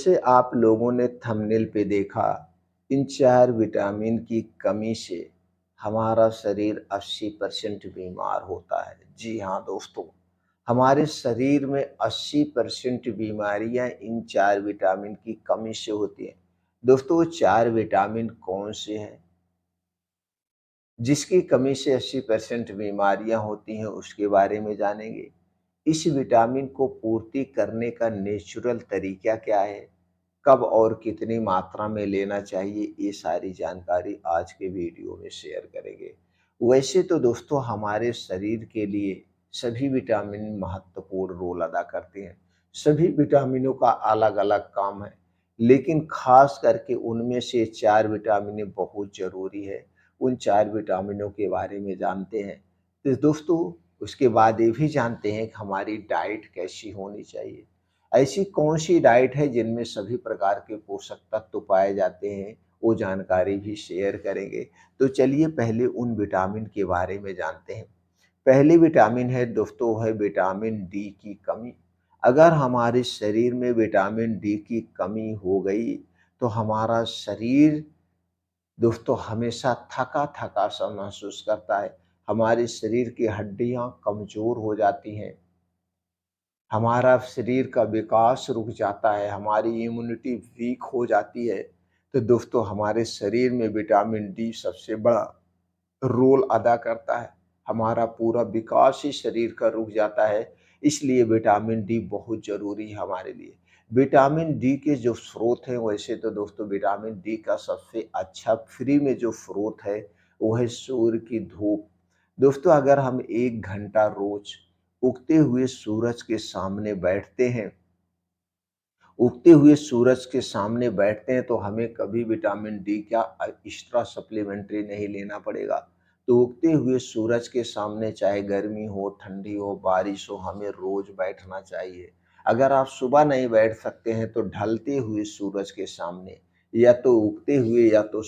जैसे आप लोगों ने थंबनेल पे देखा, इन 4 विटामिन की कमी से हमारा शरीर 80% बीमार होता है। जी हाँ दोस्तों, हमारे शरीर में 80% बीमारियाँ इन 4 विटामिन की कमी से होती हैं। दोस्तों, वो 4 विटामिन कौन से हैं? जिसकी कमी से 80% बीमारियाँ होती हैं, उसके बारे में जानेंगे। इस विटामिन को पूर्ति करने का नेचुरल तरीका क्या है? कब और कितनी मात्रा में लेना चाहिए, ये सारी जानकारी आज के वीडियो में शेयर करेंगे। वैसे तो दोस्तों, हमारे शरीर के लिए सभी विटामिन महत्वपूर्ण रोल अदा करते हैं। सभी विटामिनों का अलग-अलग काम है, लेकिन खास करके उनमें से 4 विटामिन बहुत ज़रूरी है। उन 4 विटामिनों के बारे में जानते हैं। तो दोस्तों, उसके बाद ये भी जानते हैं कि हमारी डाइट कैसी होनी चाहिए। ऐसी कौन-सी डाइट है जिनमें सभी प्रकार के पोषक तत्व पाए जाते हैं, वो जानकारी भी शेयर करेंगे। तो चलिए पहले उन विटामिन के बारे में जानते हैं। पहली विटामिन है दोस्तों, है विटामिन डी की कमी। अगर हमारे शरीर में विटामिन डी की कमी हो गई, तो हमारा शरीर दोस्तों हमेशा थका-थका सा महसूस करता है। हमारे शरीर की हड्डियाँ कमज़ोर हो जाती हैं। हमारा शरीर का विकास रुक जाता है, हमारी इम्यूनिटी वीक हो जाती है। तो दोस्तों, हमारे शरीर में विटामिन डी सबसे बड़ा रोल अदा करता है। हमारा पूरा विकास ही शरीर का रुक जाता है, इसलिए विटामिन डी बहुत ज़रूरी है हमारे लिए। विटामिन डी के जो स्रोत हैं, वैसे तो दोस्तों विटामिन डी का सबसे अच्छा फ्री में जो स्रोत है, वो है सूर्य की धूप। दोस्तों, अगर हम 1 घंटा रोज़ उगते हुए सूरज के सामने बैठते हैं, उगते हुए सूरज के सामने बैठते हैं, तो हमें कभी विटामिन डी का एक्स्ट्रा सप्लीमेंट्री नहीं लेना पड़ेगा। तो उगते हुए सूरज के सामने चाहे गर्मी हो, ठंडी हो, बारिश हो, हमें रोज़ बैठना चाहिए। अगर आप सुबह नहीं बैठ सकते हैं, तो ढलते हुए सूरज के सामने, या तो उगते हुए या तो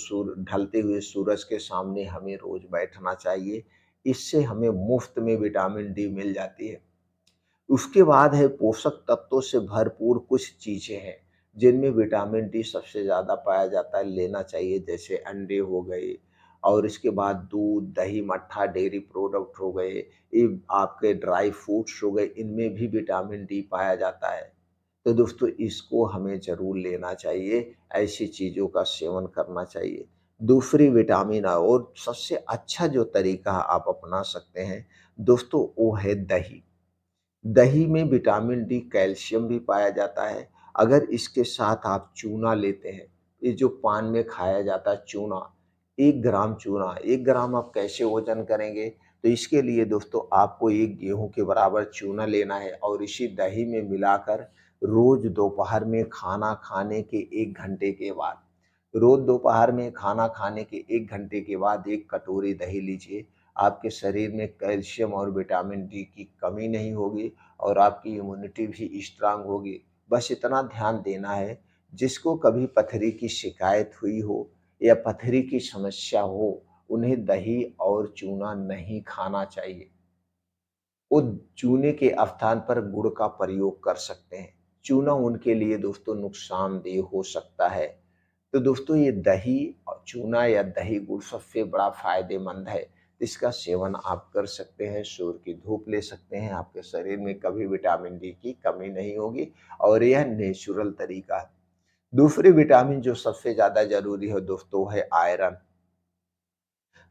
ढलते हुए सूरज के सामने हमें रोज़ बैठना चाहिए। इससे हमें मुफ्त में विटामिन डी मिल जाती है। उसके बाद है पोषक तत्वों से भरपूर कुछ चीज़ें हैं, जिनमें विटामिन डी सबसे ज़्यादा पाया जाता है, लेना चाहिए। जैसे अंडे हो गए, और इसके बाद दूध, दही, मट्ठा, डेयरी प्रोडक्ट हो गए, ये आपके ड्राई फ्रूट्स हो गए, इनमें भी विटामिन डी पाया जाता है। तो दोस्तों, इसको हमें ज़रूर लेना चाहिए, ऐसी चीज़ों का सेवन करना चाहिए। दूसरी विटामिन और सबसे अच्छा जो तरीका आप अपना सकते हैं दोस्तों, वो है दही। दही में विटामिन डी, कैल्शियम भी पाया जाता है। अगर इसके साथ आप चूना लेते हैं, ये जो पान में खाया जाता है चूना, 1 ग्राम चूना, 1 ग्राम आप कैसे वज़न करेंगे? तो इसके लिए दोस्तों आपको 1 गेहूँ के बराबर चूना लेना है, और इसी दही में मिलाकर रोज़ दोपहर में खाना खाने के 1 घंटे के बाद, रोज़ दोपहर में खाना खाने के 1 घंटे के बाद 1 कटोरी दही लीजिए। आपके शरीर में कैल्शियम और विटामिन डी की कमी नहीं होगी, और आपकी इम्यूनिटी भी स्ट्रांग होगी। बस इतना ध्यान देना है, जिसको कभी पथरी की शिकायत हुई हो या पथरी की समस्या हो, उन्हें दही और चूना नहीं खाना चाहिए। वो चूने के स्थान पर गुड़ का प्रयोग कर सकते हैं। चूना उनके लिए दोस्तों नुकसानदेह हो सकता है। तो दोस्तों, ये दही और चूना या दही गुड़ सबसे बड़ा फ़ायदेमंद है। इसका सेवन आप कर सकते हैं, सूर्य की धूप ले सकते हैं, आपके शरीर में कभी विटामिन डी की कमी नहीं होगी, और यह नेचुरल तरीका है। दूसरी विटामिन जो सबसे ज़्यादा ज़रूरी है दोस्तों, वो है आयरन।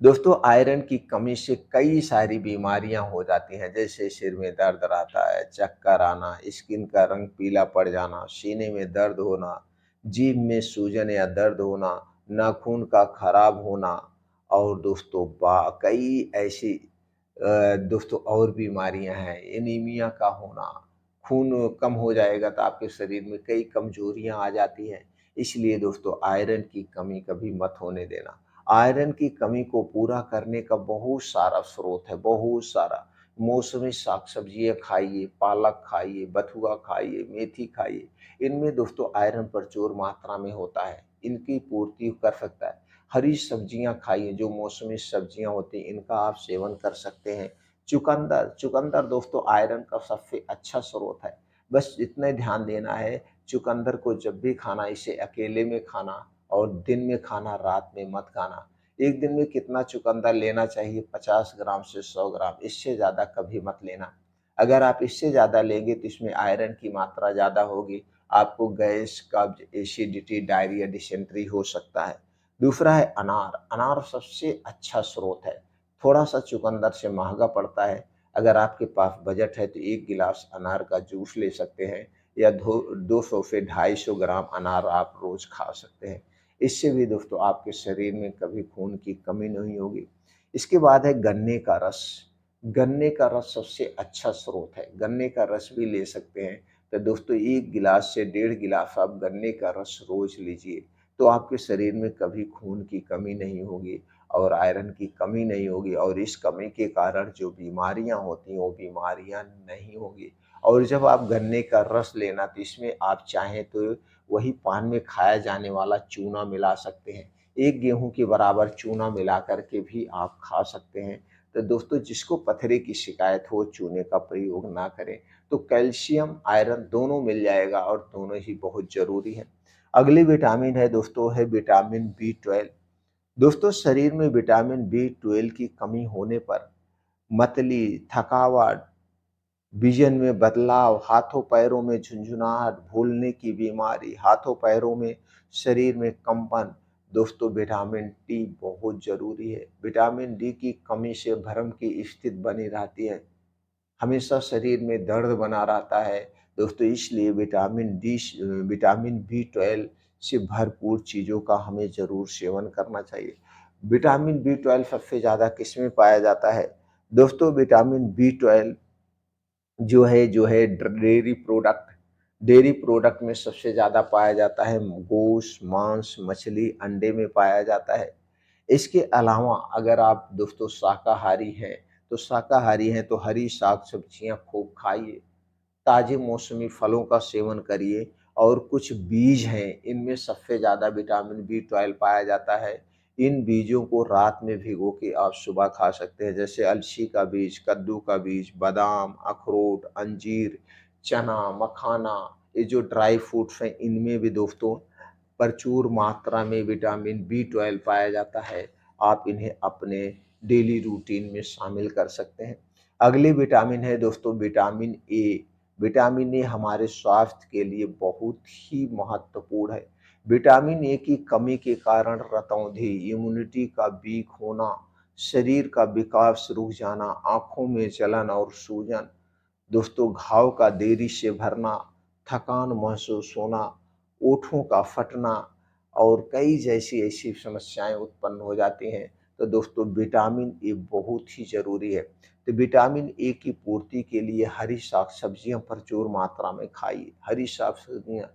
दोस्तों, आयरन की कमी से कई सारी बीमारियां हो जाती हैं, जैसे सिर में दर्द रहता है, चक्कर आना, स्किन का रंग पीला पड़ जाना, सीने में दर्द होना, जीभ में सूजन या दर्द होना, नाखून का खराब होना, और दोस्तों कई ऐसी दोस्तों और बीमारियां हैं, एनीमिया का होना। खून कम हो जाएगा तो आपके शरीर में कई कमजोरियां आ जाती हैं। इसलिए दोस्तों, आयरन की कमी कभी मत होने देना। आयरन की कमी को पूरा करने का बहुत सारा स्रोत है, बहुत सारा। मौसमी साग-सब्जियाँ खाइए, पालक खाइए, बथुआ खाइए, मेथी खाइए। इनमें दोस्तों आयरन प्रचुर मात्रा में होता है, इनकी पूर्ति कर सकता है। हरी सब्जियाँ खाइए, जो मौसमी सब्जियाँ होती हैं, इनका आप सेवन कर सकते हैं। चुकंदर, चुकंदर दोस्तों आयरन का सबसे अच्छा स्रोत है। बस इतना ध्यान देना है, चुकंदर को जब भी खाना इसे अकेले में खाना और दिन में खाना, रात में मत खाना। एक दिन में कितना चुकंदर लेना चाहिए? 50 ग्राम से 100 ग्राम, इससे ज़्यादा कभी मत लेना। अगर आप इससे ज़्यादा लेंगे तो इसमें आयरन की मात्रा ज़्यादा होगी, आपको गैस, कब्ज, एसिडिटी, डायरिया, डिसेंट्री हो सकता है। दूसरा है अनार। अनार सबसे अच्छा स्रोत है, थोड़ा सा चुकंदर से महंगा पड़ता है। अगर आपके पास बजट है तो 1 गिलास अनार का जूस ले सकते हैं, या 200 से 250 ग्राम अनार आप रोज खा सकते हैं। इससे भी दोस्तों आपके शरीर में कभी खून की कमी नहीं होगी। इसके बाद है गन्ने का रस। गन्ने का रस सबसे अच्छा स्रोत है, गन्ने का रस भी ले सकते हैं। तो दोस्तों 1 गिलास से 1.5 गिलास आप गन्ने का रस रोज लीजिए, तो आपके शरीर में कभी खून की कमी नहीं होगी और आयरन की कमी नहीं होगी, और इस कमी के कारण जो बीमारियां होती हैं वो बीमारियां नहीं होगी। और जब आप गन्ने का रस लेना तो इसमें आप चाहें तो वही पान में खाया जाने वाला चूना मिला सकते हैं। 1 गेहूँ के बराबर चूना मिला कर के भी आप खा सकते हैं। तो दोस्तों जिसको पथरी की शिकायत हो चूने का प्रयोग ना करें। तो कैल्शियम, आयरन दोनों मिल जाएगा और दोनों ही बहुत ज़रूरी है। अगली विटामिन है दोस्तों, है विटामिन बी 12। दोस्तों शरीर में विटामिन बी 12 की कमी होने पर मतली, थकावट, विजन में बदलाव, हाथों पैरों में झुंझुनाहट, भूलने की बीमारी, हाथों पैरों में, शरीर में कंपन। दोस्तों विटामिन डी बहुत जरूरी है। विटामिन डी की कमी से भ्रम की स्थिति बनी रहती है, हमेशा शरीर में दर्द बना रहता है। दोस्तों इसलिए विटामिन बी 12 से भरपूर चीज़ों का हमें ज़रूर सेवन करना चाहिए। विटामिन बी 12 सबसे ज़्यादा किस में पाया जाता है? दोस्तों विटामिन बी 12 जो है डेयरी प्रोडक्ट में सबसे ज़्यादा पाया जाता है। गोश्त, मांस, मछली, अंडे में पाया जाता है। इसके अलावा अगर आप दोस्तों शाकाहारी हैं तो हरी साग-सब्जियाँ खूब खाइए, ताज़े मौसमी फलों का सेवन करिए, और कुछ बीज हैं, इनमें सबसे ज़्यादा विटामिन बी 12 पाया जाता है। इन बीजों को रात में भिगो के आप सुबह खा सकते हैं, जैसे अलसी का बीज, कद्दू का बीज, बादाम, अखरोट, अंजीर, चना, मखाना। ये जो ड्राई फ्रूट्स हैं इनमें भी दोस्तों प्रचुर मात्रा में विटामिन बी 12 पाया जाता है। आप इन्हें अपने डेली रूटीन में शामिल कर सकते हैं। अगली विटामिन है दोस्तों विटामिन ए। विटामिन ए हमारे स्वास्थ्य के लिए बहुत ही महत्वपूर्ण है। विटामिन ए की कमी के कारण रतौंधी, इम्यूनिटी का वीक होना, शरीर का विकास रुक जाना, आंखों में जलन और सूजन, दोस्तों घाव का देरी से भरना, थकान महसूस होना, ओठों का फटना, और कई जैसी ऐसी समस्याएं उत्पन्न हो जाती हैं। तो दोस्तों विटामिन ए बहुत ही ज़रूरी है। तो विटामिन ए की पूर्ति के लिए हरी साग सब्जियां प्रचुर मात्रा में खाइए। हरी साग सब्जियां,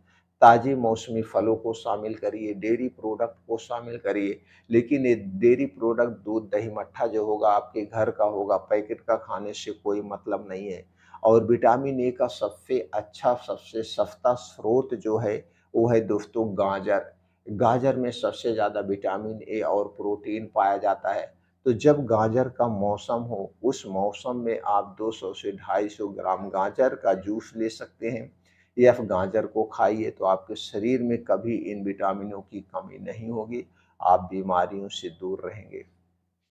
ताजे मौसमी फलों को शामिल करिए, डेयरी प्रोडक्ट को शामिल करिए। लेकिन ये डेयरी प्रोडक्ट, दूध, दही, मट्ठा जो होगा आपके घर का होगा, पैकेट का खाने से कोई मतलब नहीं है। और विटामिन ए का सबसे अच्छा, सबसे सस्ता स्रोत जो है वो है दोस्तों गाजर। गाजर में सबसे ज़्यादा विटामिन ए और प्रोटीन पाया जाता है। तो जब गाजर का मौसम हो, उस मौसम में आप 200 से 250 ग्राम गाजर का जूस ले सकते हैं, या फिर गाजर को खाइए, तो आपके शरीर में कभी इन विटामिनों की कमी नहीं होगी, आप बीमारियों से दूर रहेंगे।